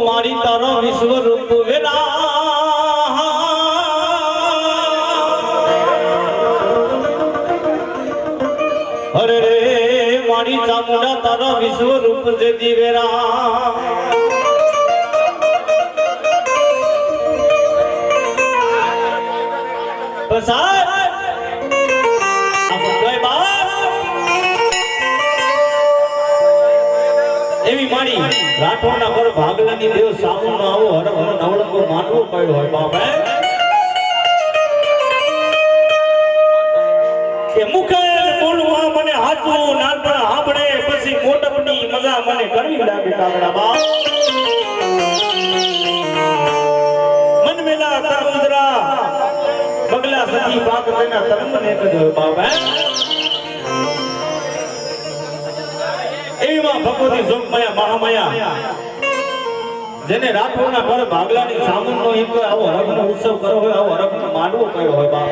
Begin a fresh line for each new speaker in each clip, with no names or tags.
મારી તારો વિશ્વ રૂપ વેલા અરે રે મારી ચામુંડા તારો વિશ્વ રૂપ જે દિવેરા એવી મારી રાઠોડના પર ભાગલાની દેવ સામુ નો આવો હર હર નવળંગો માનવો પડ્યો હોય બાપે કે મુખે બોલવા મને હાચું નાનપણ હાંભળે પછી મોટપની મજા મને કરવી લાગે કાગડા બાપ મન મેલા તારુદ્રા બગલા સખી પાક તેના તરમને કજો બાપ એમાં ભગવતી જોગમાયા મહામાયા જેને રાઠોડના પર ભાગલાની સામુનો એક આવો હરખનો ઉત્સવ કર્યો હોય આવો હરખનો માંડવો કર્યો હોય બાપ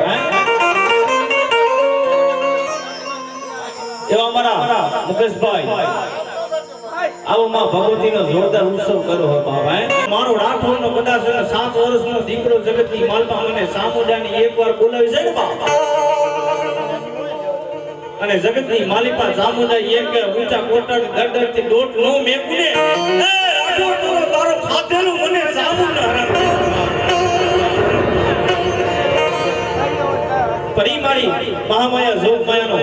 એવા અમારા મુકેશભાઈ આવો માં ભગવતીનો જોરદાર ઉત્સવ કર્યો હોય બાપ મારો રાઠોડનો કદાચ 7 વર્ષનો દીકરો જગતની માલપા મને સામુડાની એકવાર બોલાવી જાય ને બાપ અને જગતની માલિપા ચામુંડા એક ઊંચા કોટડ દરદરથી દોટ નો મેકુને એ રાઠોડ તારો ખાધેલું મને ચામુંડા પરિમારી મહામાયા જોગમાયાનો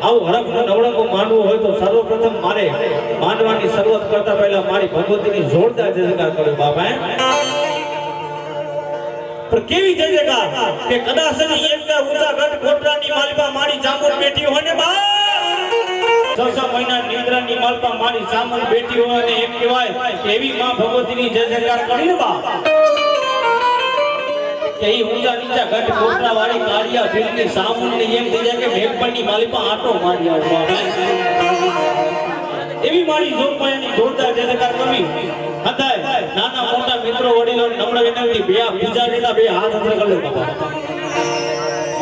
આવો હરખ નવળંગો માનવો હોય તો સર્વપ્રથમ મારે માનવાની શરૂઆત કરતા પહેલા મારી ભગવતીની જોરદાર જયજયકાર કરો બાપા पर केवी जयजयकार के कदाच एक ऊंचा गढ़ कोटरानी मालिपा मारी जामुन बेटी होने बा 6 महीना निद्रानी मालिपा मारी जामुन बेटी हो અને એમ કહેવાય કે એવી માં ભગવતીની જયજયકાર કરી ને બા કે ઈ ઊંચા નીચા ગઢ કોટરા વાળી કાળિયા ભીલની સામુન ને એમ થઈ જાય કે મેઘપણની માલિપા આટો મારી આવવા એવી મારી જોગમાયાની જોરદાર જયજયકાર કરવી હતાય નાના મોટા મિત્રો વડીલો નમ્ર વિનંતી બે પૂજા દેતા બે હાથ અંદર કરી લો બાપા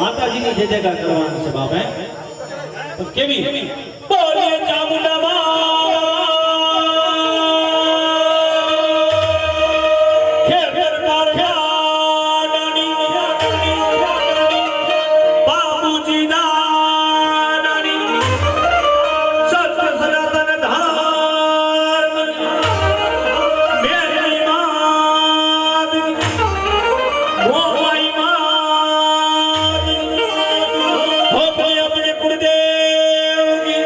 માતાજીની જયજયકાર કરવાનું છે બાપા તો કેવી બોલે ચામુંડા માં હે વેરકાર ડાની બાબુજી દાની સત્ય સનાતન ધાર મેરી માત મોમાઈ માત હો પ્રિય अपने कुलदेव की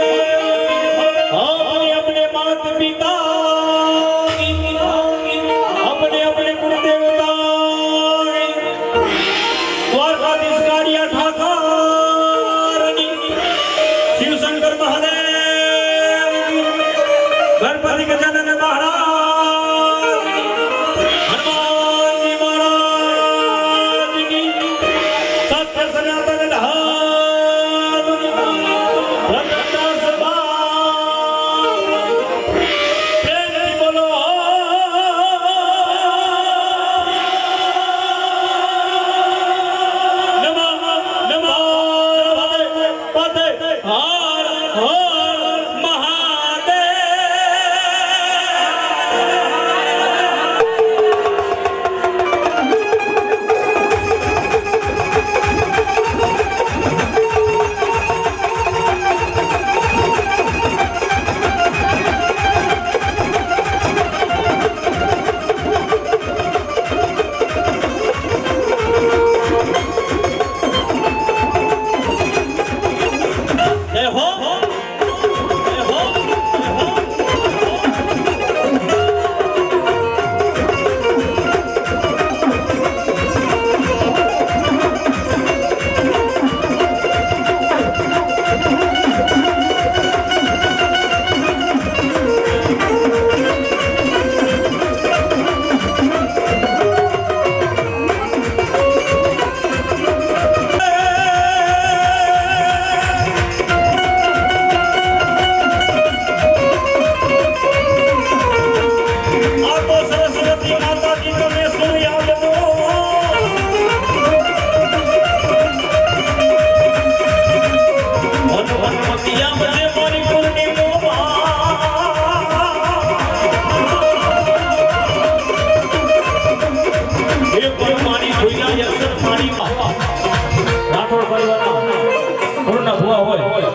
ભૂવા હોય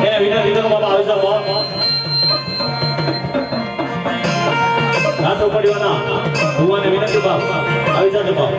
એને વિનંતી કરો બાપા આવી જાઓ રાતો પડ્યો ના ભૂવાને વિનંતી બાપ આવી જાજો બાપ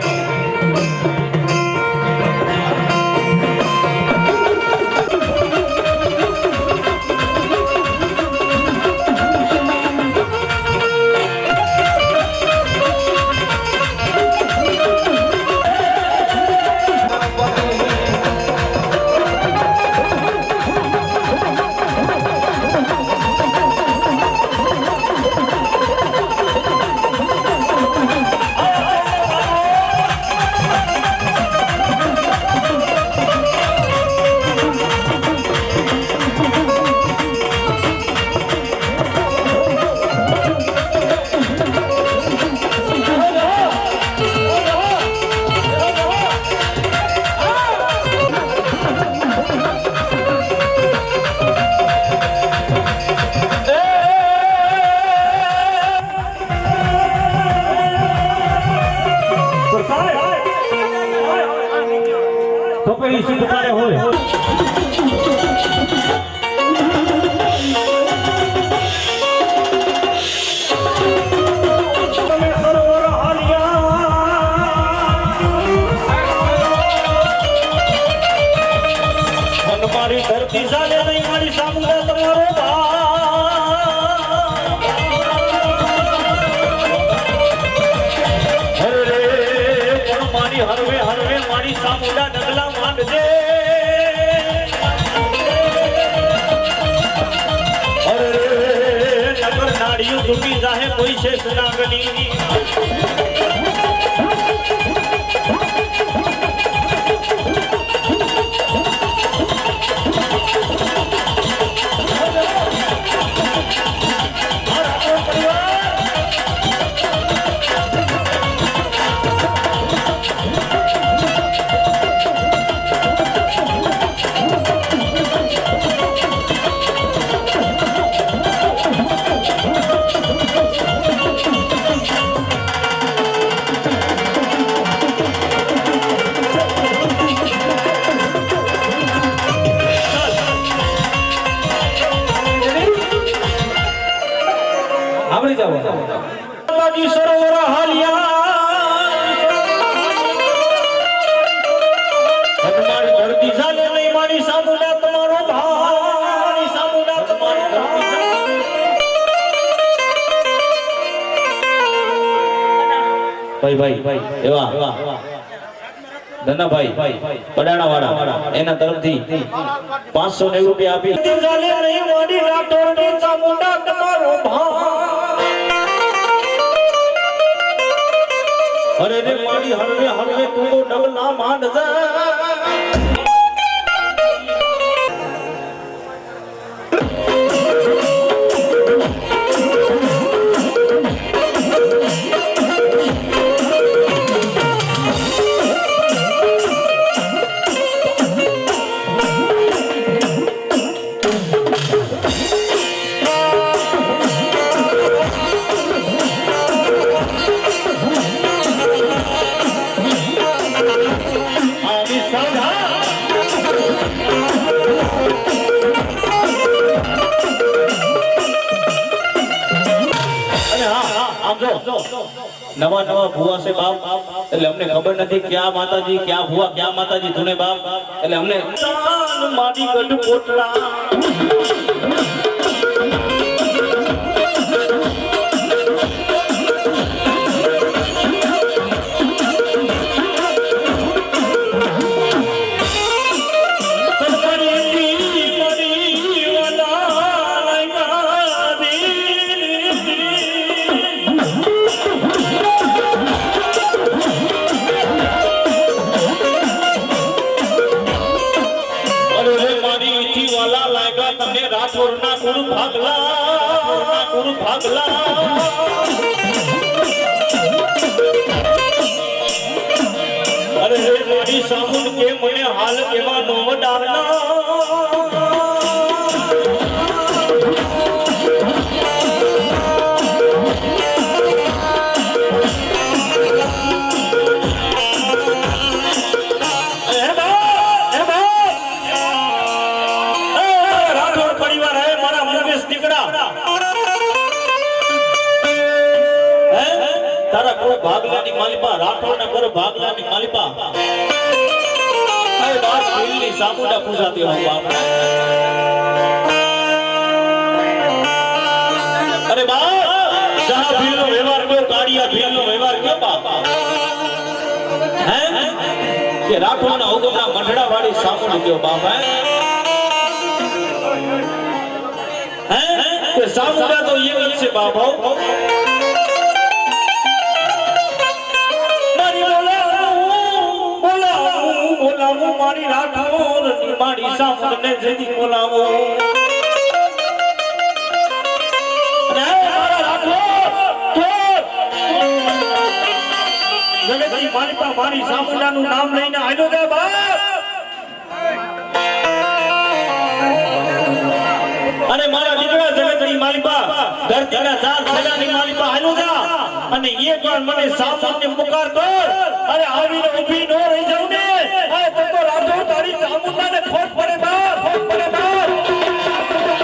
હરવે હરવે મારી સામુંડા ડગલા માંડજે અરે નગર નાડીઓ ઝૂકી જાહે કોઈ છે સુનાગની સરોવર હાલિયા ધરતી ચાલે નહીં મારી સામુંડા તમારો ભાઈ સામુંડા તમારો ભાઈ ભાઈ એવા ધનાભાઈ બડાણા વાળા એના તરફથી 590 રૂપિયા આપી ચાલે નહીં મારી રાઠોડની સામુંડા તમારો ભાઈ અરે રે મારી હરવે હરવે તું તો ડગલા માંડ જા नवा नवा भुआ से बाप એટલે અમને ખબર નથી ક્યાં માતાજી ક્યાં ભુવા ક્યાં માતાજી ધૂણે બાપ એટલે અમને મારી ગઢ કોટડા अरे मारी साबुन के मने हाल केवा नो डारना ભાગલાની માલિપા અરે બાપ દિલની સામુડા પૂજાતી હો બાપ અરે બાપ જહા ભીલનો વ્યવહાર કયો કાળિયા ભીલનો વ્યવહાર કયો બાપ હે કે રાઠોડના હુકમના મંડળા વાળી સામુડી કયો બાપ હે કે સામુડા તો એ છે બાપ મારી રાઠોડ મારી સામુડને જેથી બોલાવો જગતની માલિકા મારી સામુડાનું નામ લઈને આવ્યો છે બાપ અને મારા દીકરા જગતની માલિકા ધરતીના ચાર છેડાની માલિકા આવ્યો છે અને એક વાર મને સામુડને પુકાર કર અરે આવીને ઊભી ન રહી જાઉં ને આ તો રાધો તારી સામુડાને ખોટ પડે બાપ ખોટ પડે બાપ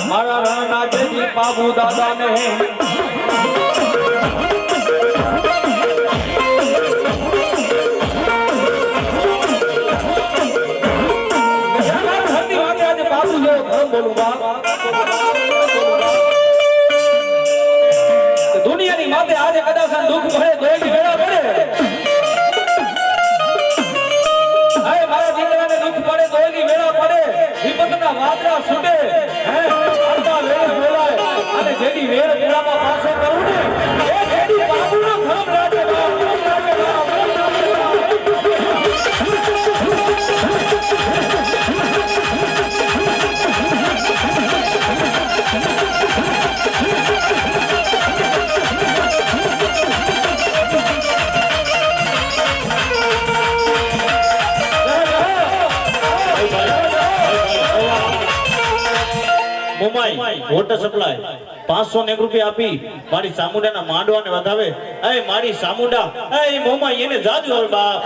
મારા રાણા જેજી બાબુ દાદા ને દુનિયાની માથે આજે કદાચ દુઃખ ભરે દોયલી વેળા પડે મારા દીકરાને દુઃખ પડે દોયલી વેળા પડે વિપતના વાદળા છૂટે આટલા વેળ બોલાય અને જેની વેળ પૂરામાં પાસે કરું ને એ જેની બાબુનો ધર્મ રાજે
વોટર સપ્લાય 501 રૂપિયા આપી મારી સામુંડાના માંડવાને વધાવે એ મારી સામુંડા એ મોમાઈ એને જાજુ હવે બાપ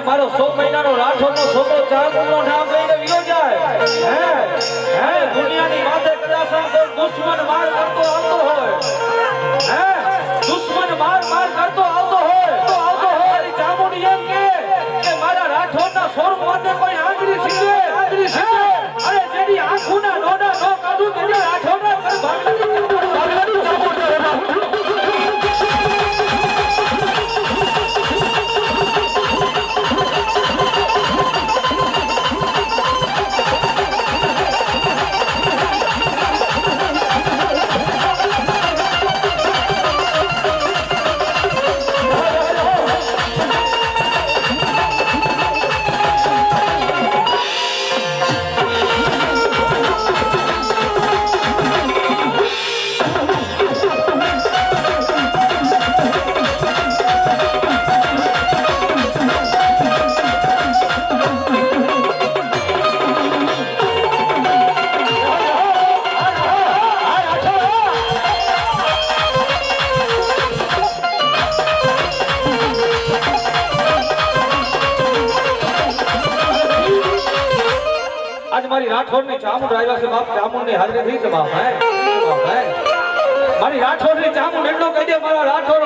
મારો 100 મહિનાનો રાઠોડનો છોકરો ચાકુનો નામ લઈને વિયો જાય હે દુનિયાની માથે કદાચ કોઈ દુશ્મન માર કરતો આવતો હોય દુશ્મન માર કરતો આવતો હોય ચામુંડી એમ કે મારા રાઠોડના સ્વરૂપ માટે કોઈ આંગળી સીધે અરે જેની આંખોના નોડા નો કાઢું તેની રાઠોડના કર ભાગલાની મારી રાઠોડની ચામુંડ આવ્યા છે બાપ ચામુંડની હાજરી થઈ છે બાપ મારી રાઠોડની ચામુંડ એટલો કહી દે મારા રાઠોડ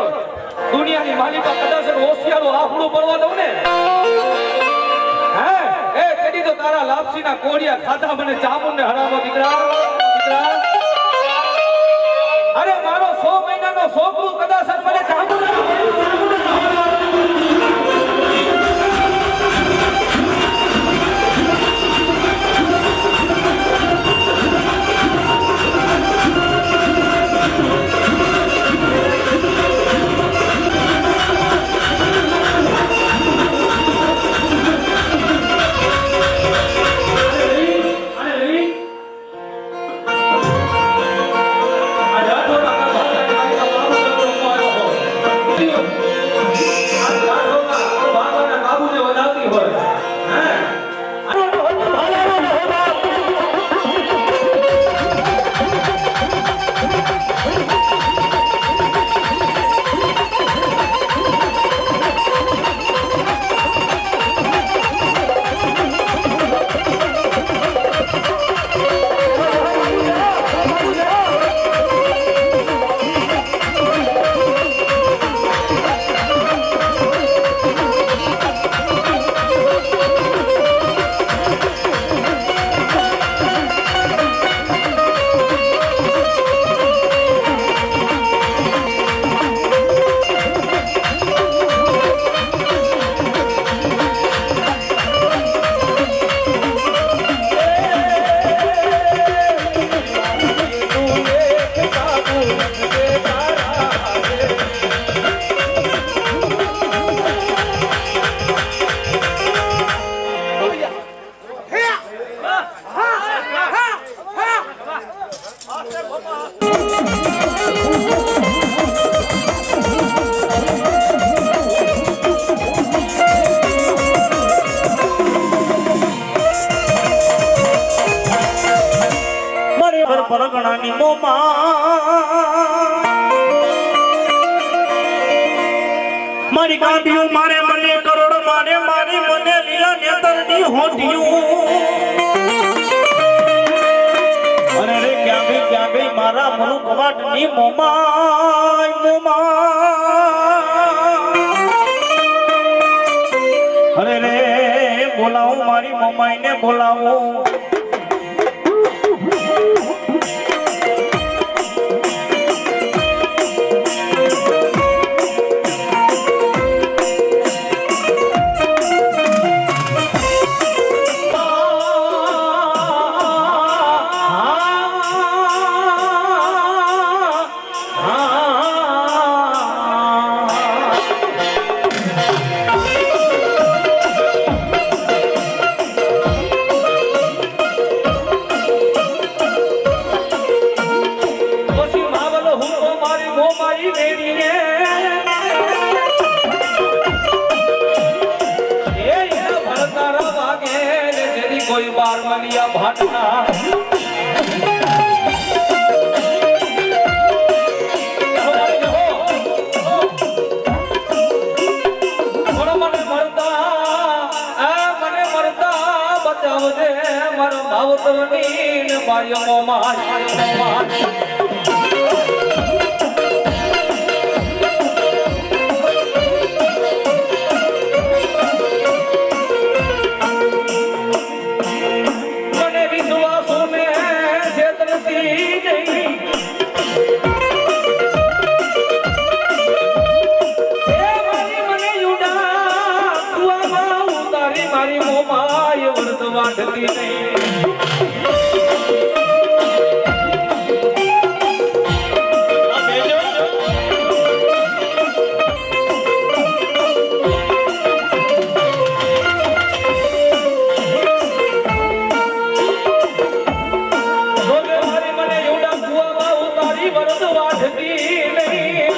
દુનિયાની માલિકા કદાચ હોશિયારો આફડું પડવા દઉં ને એ કદી તો તારા લાપસીના કોડિયા ખાધા મને ચામુંડને હરાવો દીકરા અરે મારો 100 મહિનાનો છોકરો કદાચ મને ચામુંડ
મારી પર પરગણાની મોમાં મારી ગાંધીઓ મારે મને કરોડ મારે મારી મને લીલા નેતરની હોટિયું અરે રે ક્યાં ગઈ મારા મનુ કવાટની મોમાય મોમા અરે રે બોલાવું મારી મોમાઈને બોલાવું
કોઈ બાર મલિયા ભાટના મને મરતા બચાવજે મારો ભાવતની ને બાયો માર મારી મોમાય વર્ત વાઢતી નહીં મારી મને યુડા કુવામાં ઉતારી વર્ત વાઢતી નહીં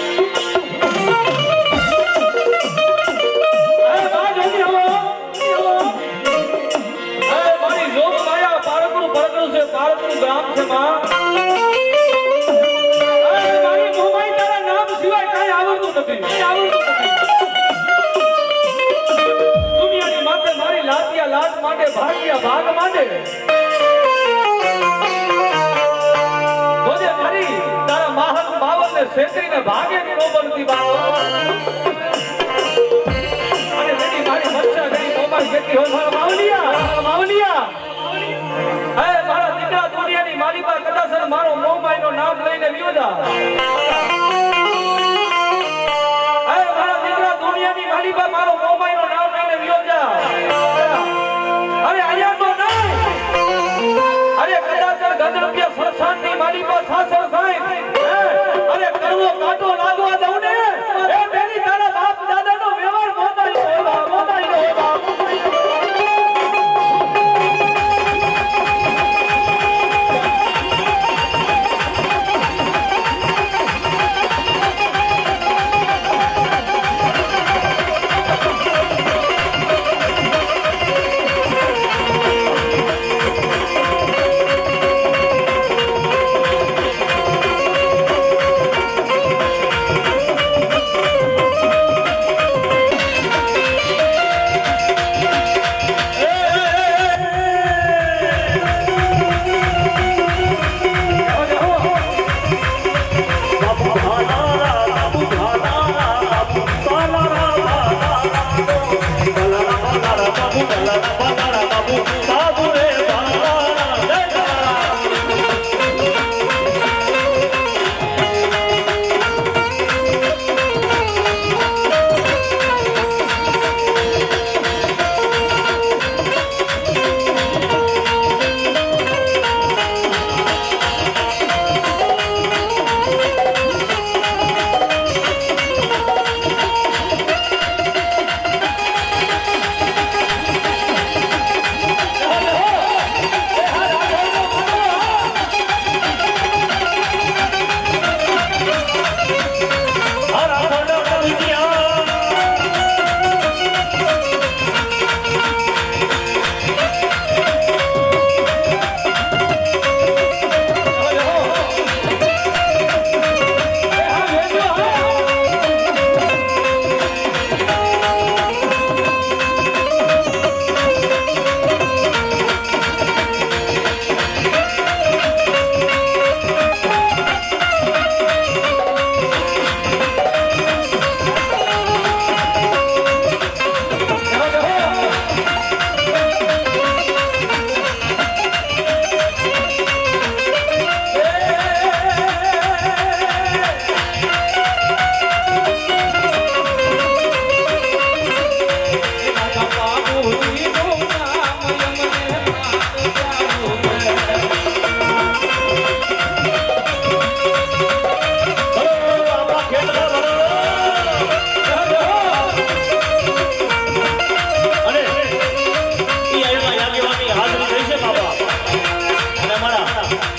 ભારતનું ગ્રામ છે માં મારી મોમાઈ તારા નામ સિવાય કાંઈ આવડતું નથી દુનિયાની માથે મારી લાતિયા લાટ માટે ભાગ્યા ભાગ માટે જોજે મારી તારા માહન બાવનને છેતરીને ભાગે નો બનતી બાવ અને બેટી મારી મચ્છા ગઈ મોમાઈ કેટલી હોય મારા માવલિયા મારા દીકરા દુનિયાની મારી પાસે કદાચ મારો મોમાઈનો નામ લઈને વિયોજા મારા દીકરા દુનિયાની મારી પાસે મારો મોમાઈનો નામ લઈને વિયોજા અરે અહીંયા તો નહીં અરે કદાચ ગદરપ્ય સરસાનની મારી પાસે સાસર થાય અરે કરવો કાંટો લાગવા દઉં ને એ બેની તારા બાપ દાદાનો વ્યવહાર મોતાઈ હોય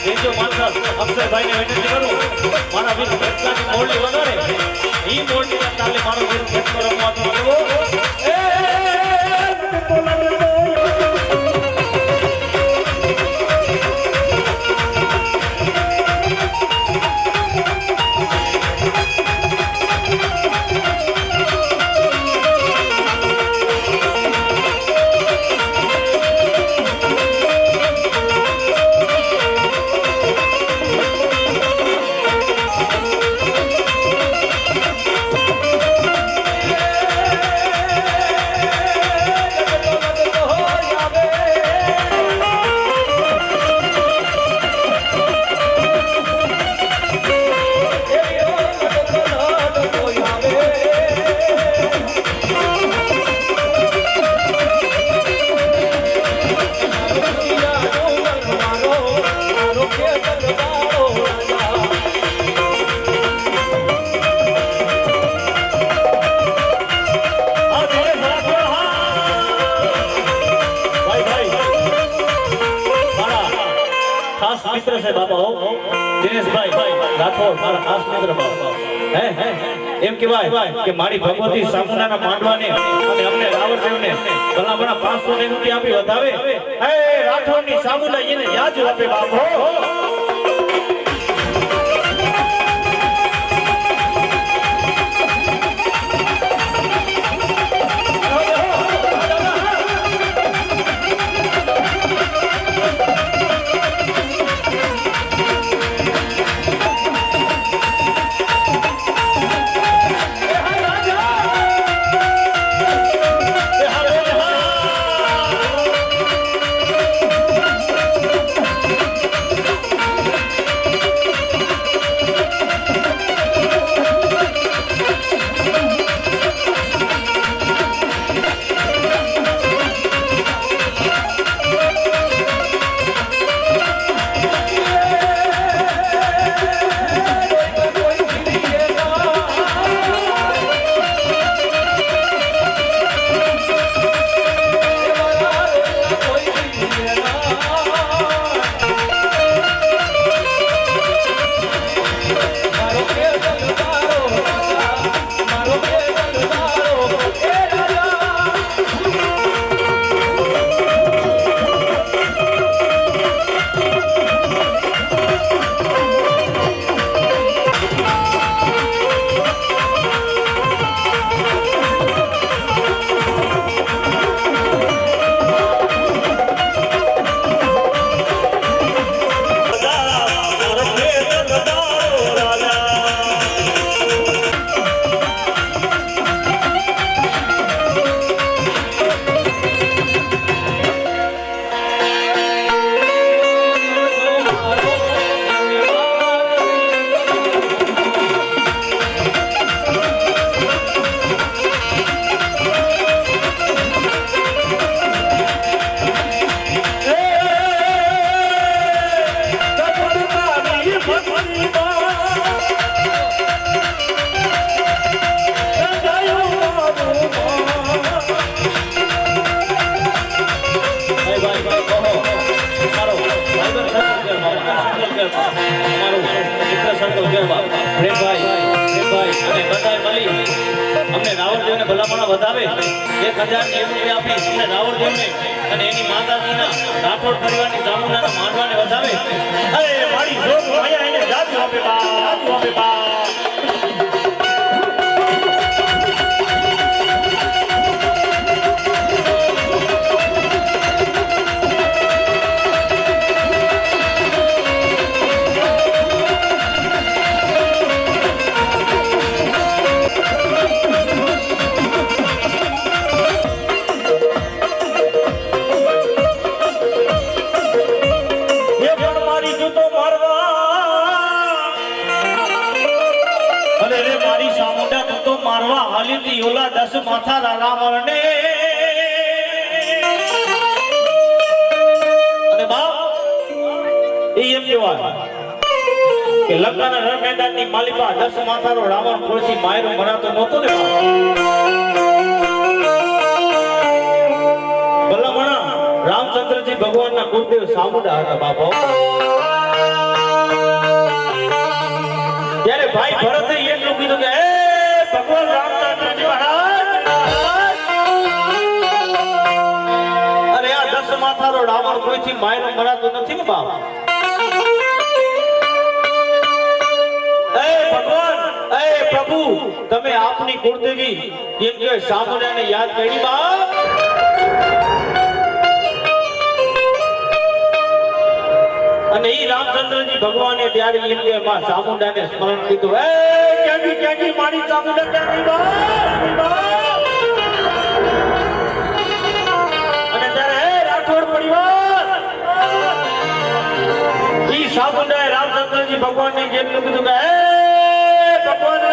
દેજો માસ્ટર અક્ષરભાઈને વિનંતી કરું મારા વીર કેટલાની મોરલી વગાડે ઈ મોરલીના તાલે મારો વીર ખેતમાં રમવા તો આવ્યો મિત્ર છે બાપા હો દિનેશભાઈ રાઠોડ મારા ખાસ મિત્ર બાપા હે એમ કહેવાય કે મારી ભગવતી સામુનાના માંડવાને અને અમને રાવણદેવને ભલા ભલા 500 ની રૂપિયા આપી વધાવે હે રાઠોડની સામુના એને યાદ આપે બાપો વધાવે 1000 ની રૂપિયા આપી અને રાવણદેવને અને એની માતાજીના રાઠોડ પરિવારની જામુનાના માંડવાને વધાવે અરે મારી જોગ માયા એને જાદુ આપે બા ઓલા 10 માથા રાવણને અને બાપ એ એમ કહેવાય કે લંકાના રણ મેદાનની માલિકા 10 માથાનો રાવણ કોઈથી માયરો મરાતો નહોતો ને ભલા મણા રામચંદ્રજી ભગવાનના ગુરુદેવ સામુંડા હતા બાપો ભાઈ ભરતે એટલું કીધું કે હે ભગવાન રામચંદ્રજી મહારાજ અરે આ 10 માથાનો રાવણ કોઈથી માયરો મરાતો નથી ને બાપ એ ભગવાન એ પ્રભુ તમે આપની કુળદેવી કેમ કે સામુંડાને યાદ કરી બાપ અને ઈ રામચંદ્રજી ભગવાને ત્યારે એમ કે માં ચામુંડાને સ્મરણ કીધું એ ક્યાંથી મારી ચામુંડા ક્યાંથી બા અને ત્યારે હે રાઠોડ પરિવાર ઈ ચામુંડાએ રામચંદ્રજી ભગવાનને કેટલું કીધું કે હે ભગવાન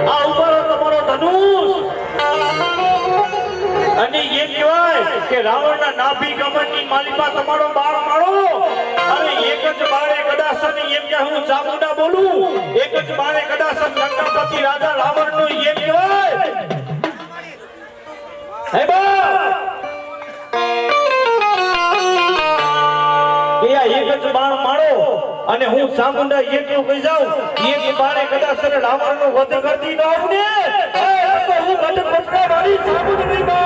આ ઉપર તમારો ધનુષ અને એમ કહેવાય કે રાવણના નાભી કમરની માલિકા તમારો બાળ મારો અને એક જ બાળે કદાસન એમ કે હું ચામુંડા બોલું એક જ બાળે કદાસન લંકાપતિ રાજા રાવણનો એમ કહેવાય હે બા કે આ એક જ બાળ મારો અને હું ચામુંડા એટલું કહી જાઉં એક બાળે કદાસન રાવણનો વધ કરતી ન આવું ને તો હું કટકટકા વાળી ચામુંડની બા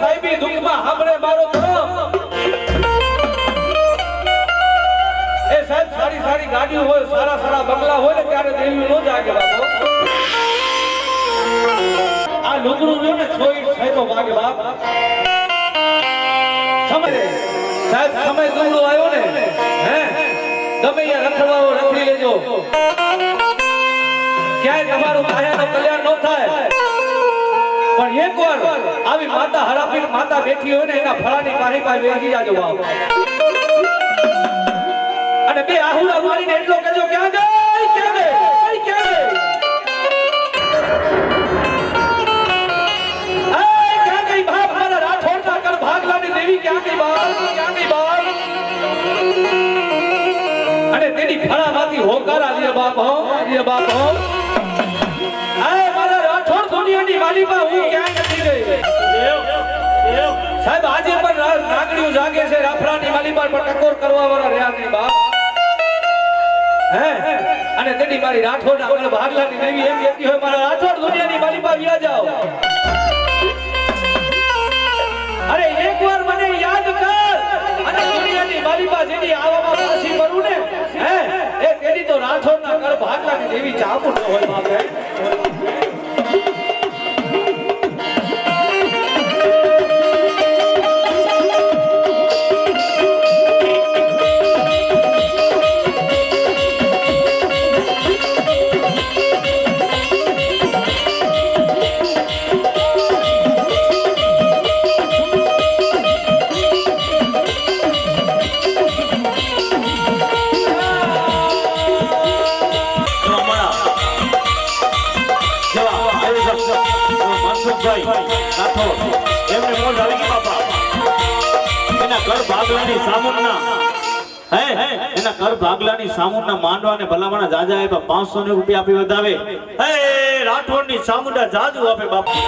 સાહેબી દુઃખમાં સાંભળે મારો ધર્મ. એ સાહેબ સારી સારી ગાડીઓ હોય, સારા સારા બંગલા હોય ને ત્યારે દેવી નો જાગે બાપો. આ લુગડું જો ને છોઈ સાહેબો વાગે બાપ. સમય સાહેબ સમય દુબળો આવ્યો ને, હે ગમે ત્યાં રખડવાઓ રખડી લેજો. ક્યાંય તમારું કાયાનું કલ્યાણ ન થાય, પણ એકવાર આવી માતા હરાપીને માતા બેઠી હોય ને એના ફળાની પાણી પાસે બેસી જાજો બાપ. અને બે આહુડા મારીને એટલો કહેજો ક્યાં ગઈ, ક્યાં ગઈ, ક્યાં ગઈ, ક્યાં ગઈ બાપ. મારા રાઠોડના કર ભાગલાની દેવી ક્યાં ગઈ બાપ, ક્યાં ગઈ બાપ. અને તેની ફળામાંથી હોકારા દે બાપ હો, દે બાપ હો. મારા રાઠોડ દુનિયાની વાલીમાં હું ક્યાં નથી ગઈ. સાહેબ આજે પણ નાગણીઓ જાગે છે, રાફડાની વાલીમાં પણ ટકોર કરવા વાળા રહ્યા નહીં બાપ. હે અને તેની મારી રાઠોડના કર ભાગલાની દેવી એમ કહેતી હોય મારા રાઠોડ દુનિયાની વાલીમાં વ્યા જાઓ. અરે એકવાર મને યાદ કર અને દુનિયાની વાલીમાં જેની આવામાં પાછી કરું ને, હે એ તેની તો રાઠોડના કર ભાગલાની દેવી ચામુંડ ન હોય બાપ.
એમને મોજ આવી ગઈ બાપા. એના ઘર ભાગલાની સામુંડના એના ઘર ભાગલાની સામુંડના માંડવા ને ભલામણા જાજા આપ્યા. 500 રૂપિયા આપી વધાવે. હે રાઠોડની સામુંડા જાજુ આપે બાપા.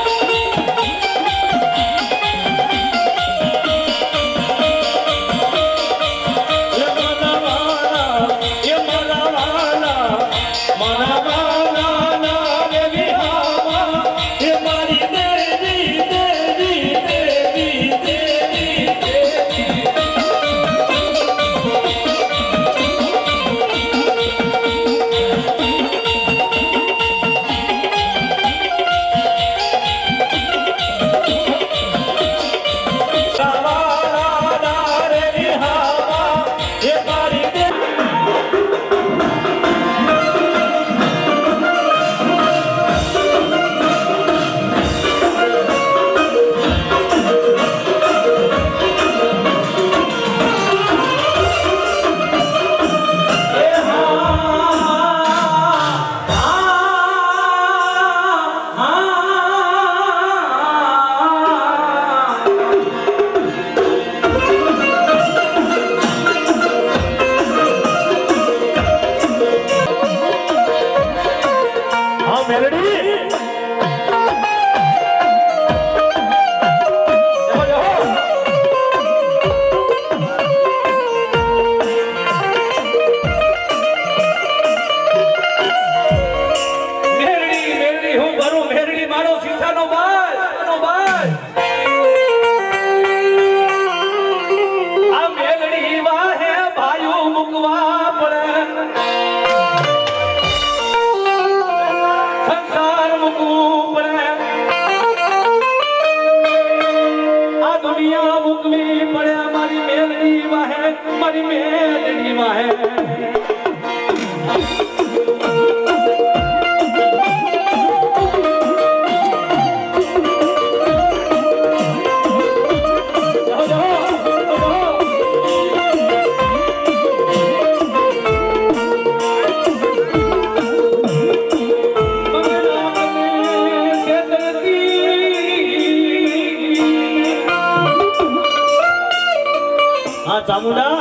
ચામુંડા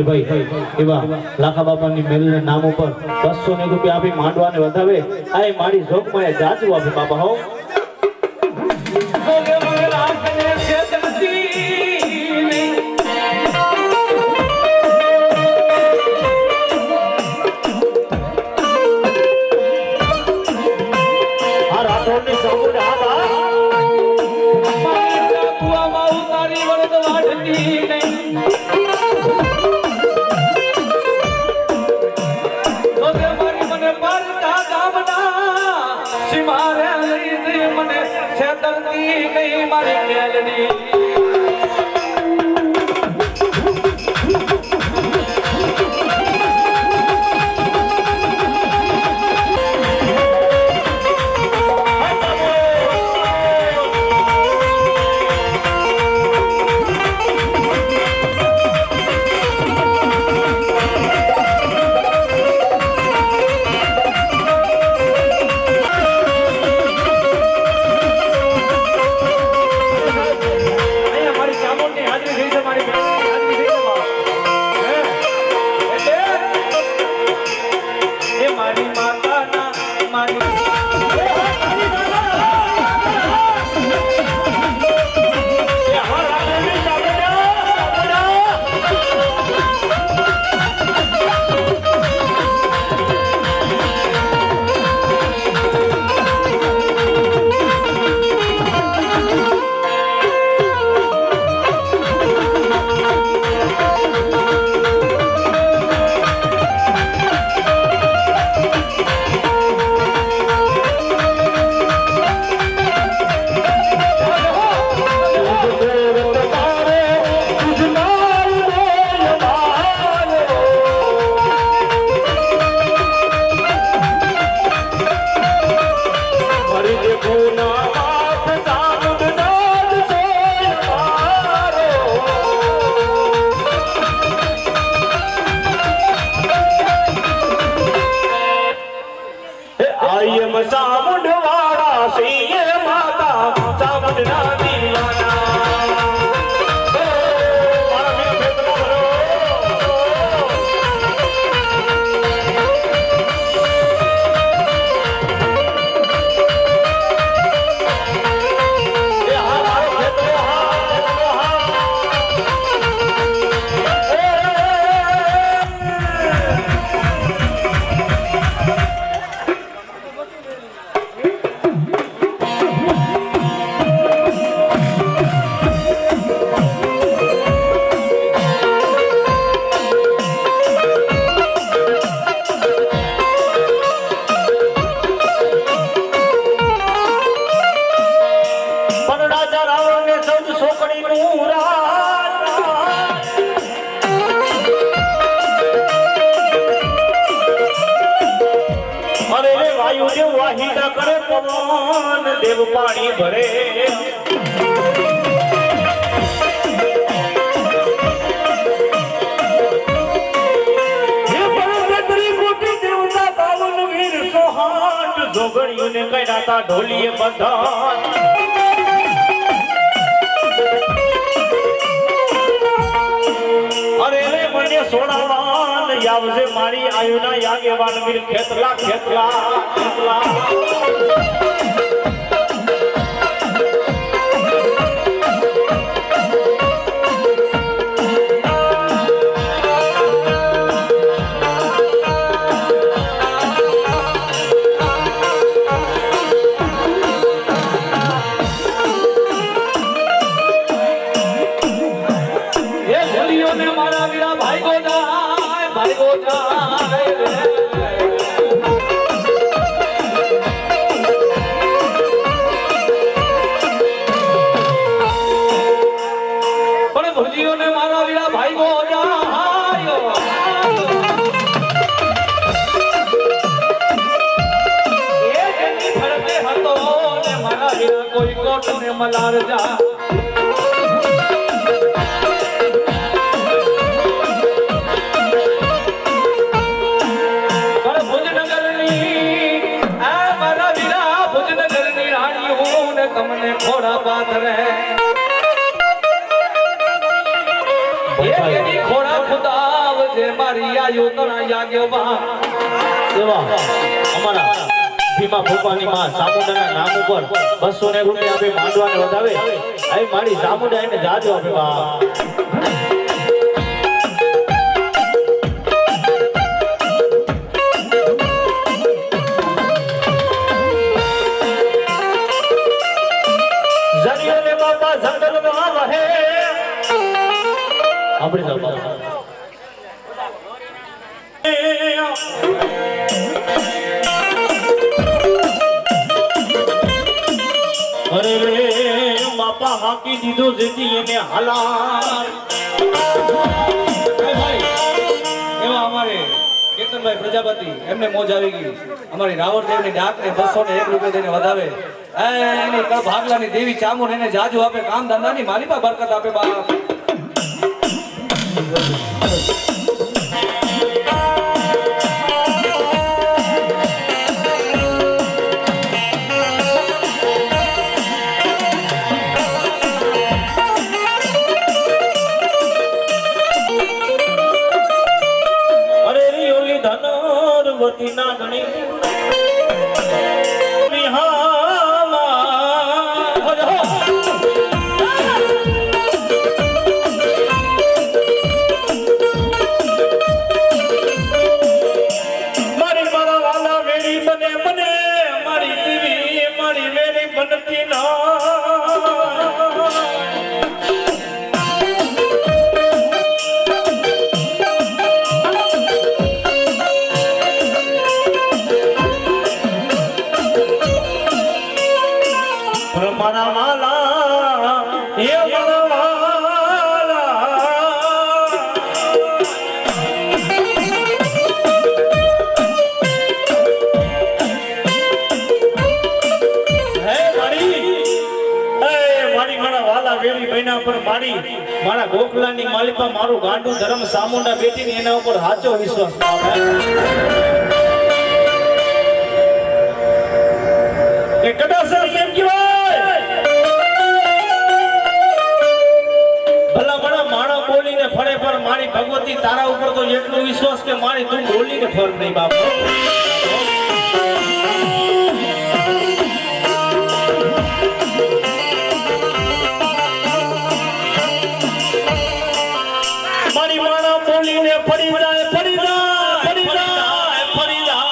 ભાઈ એવા લાખા બાપાની મેલના નામ ઉપર 200 રૂપિયા આપી માંડવાને વધાવે. આ મારી જોગમાં જાજુ આપે બાપા હો.
મારે લીધી મને છેતરતી નહીં મારી મેલડી દેવ પાણી ભરે જોગણીઓને કડાતા ઢોલીએ બંધન અરે રે મને સોડાવાન યાવજે મારી આયુના યાગેવાન વીર ખેતલા ખેતલા ખેતલા કોઈ કોટ ને મલાર જા તમને ખોડા પાથરે એની ખોડા ખુદાવ જે મારી આયો તણા જાગ્યો બા
દેવા અમારા ભીમા ભોપાની માં સામુંડાના નામ ઉપર 200 રૂપિયા આપે માંડવાને વધાવે આઈ મારી સામુંડા એને જાજો આપે બા આપણે જાવ બાપા હાકી દીધો જેથી એને હાલાર
ભાઈ એવા અમારે કેતનભાઈ પ્રજાપતિ એમને મોજ આવી ગઈ અમારી રાવણદેવની ડાક ને 201 રૂપિયા દઈને વધાવે એની કળ ભાગલાની દેવી ચામુંડ એને જાજુ આપે કામ ધંધાની માલિકા બરકત આપે બાપ
ના ગણી વિહામાં મારી મારા વાલા વેરી બને બને મારી દેવી મારી વેરી બનતી ના મારા વાલા હે મારા વાલા હે મારી મારા વાલા વેરી બહેના પર મારી મારા ગોખલાની માલિકા મારું ગાંડું ધર્મ સામુંડા બેટીને એના ઉપર સાચો વિશ્વાસ એ કદાચ એમ કહેવાય ભલા મારા માણા બોલીને ફરે પણ મારી ભગવતી તારા ઉપર તો એટલો વિશ્વાસ કે મારી તું બોલીને ફર નહીં બાપ મારી માણા બોલીને ફરી જાય ફરી જાય ફરી જાય ફરી જાય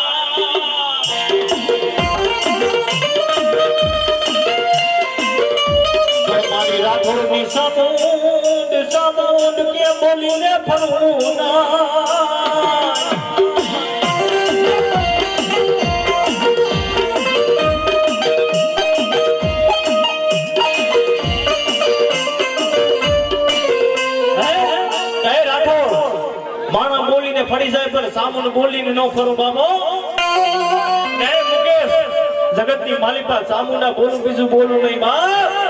મારી રાઠોડની સામુંડ સામુંડ કે બોલીને ફરવું ના માણા બોલીને ફરી જાય પણ સામુંડ બોલીને ન ફરું બાબો હે મુકેશ જગતની માલિકા સામુંડા બોલું બીજું બોલું નહીં બાપ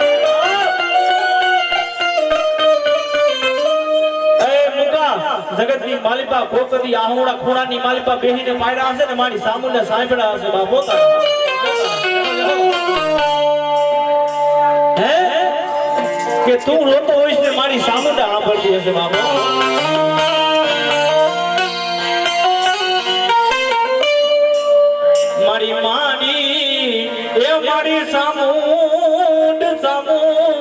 જગતની માલિકા કોકદી આહુડા ખૂણાની માલિકા બેહીને પાડ્યા હશે ને મારી સામુંડા સાંભળ્યા હશે બાપો હે કે તું રોતો હોઈશ ને મારી સામુંડા સાંભળતી હશે બાપો મારી માડી એ મારી સામુંડ સામુંડ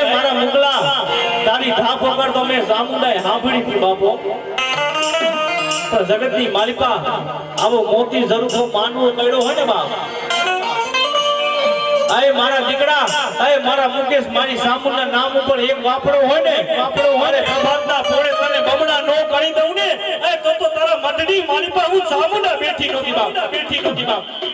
મારા મુગલા તારી ધાપ વગર તો મેં સામુંડાએ સાંભળી હતી બાપો જગતની માલિકા આવો મોતી જરૂર માનવો પડ્યો હોય ને બાપ અય મારા દીકરા અય મારા મુકેશ મારી સામુંડા નામ ઉપર એક વાપડો હોય ને પ્રભાતના પોળે તને બમણા નો કરી દઉં ને અય તો તારા મઢડી માલિકા હું સામુંડા બેઠી નહોતી બાપ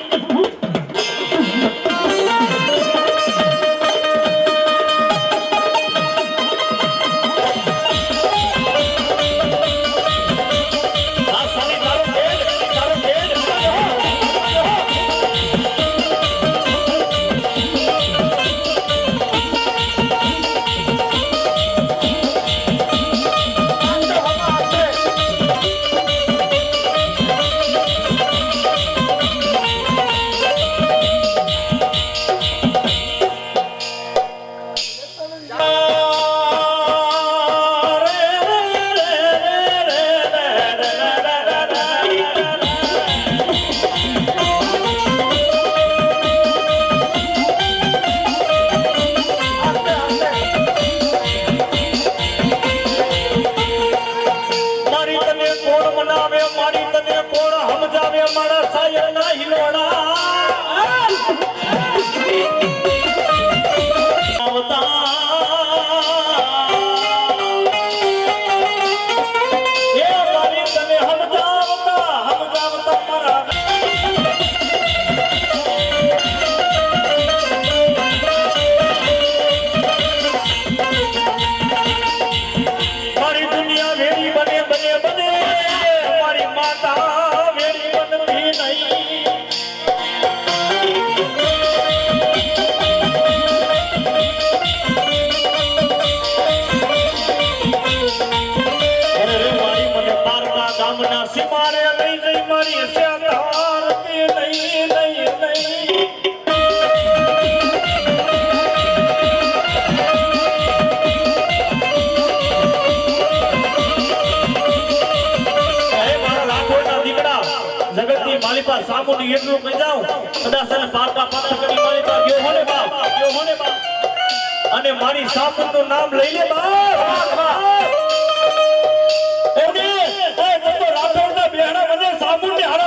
એટલું કહી જાઉં કદાચ અને પાકા પાકા કરી મારી પાસે ગયો હોને બાપ અને મારી સાસુનું નામ લઈ લે બાપ એને એ તો રાઠોડના બેહણા મને સાબુને હારા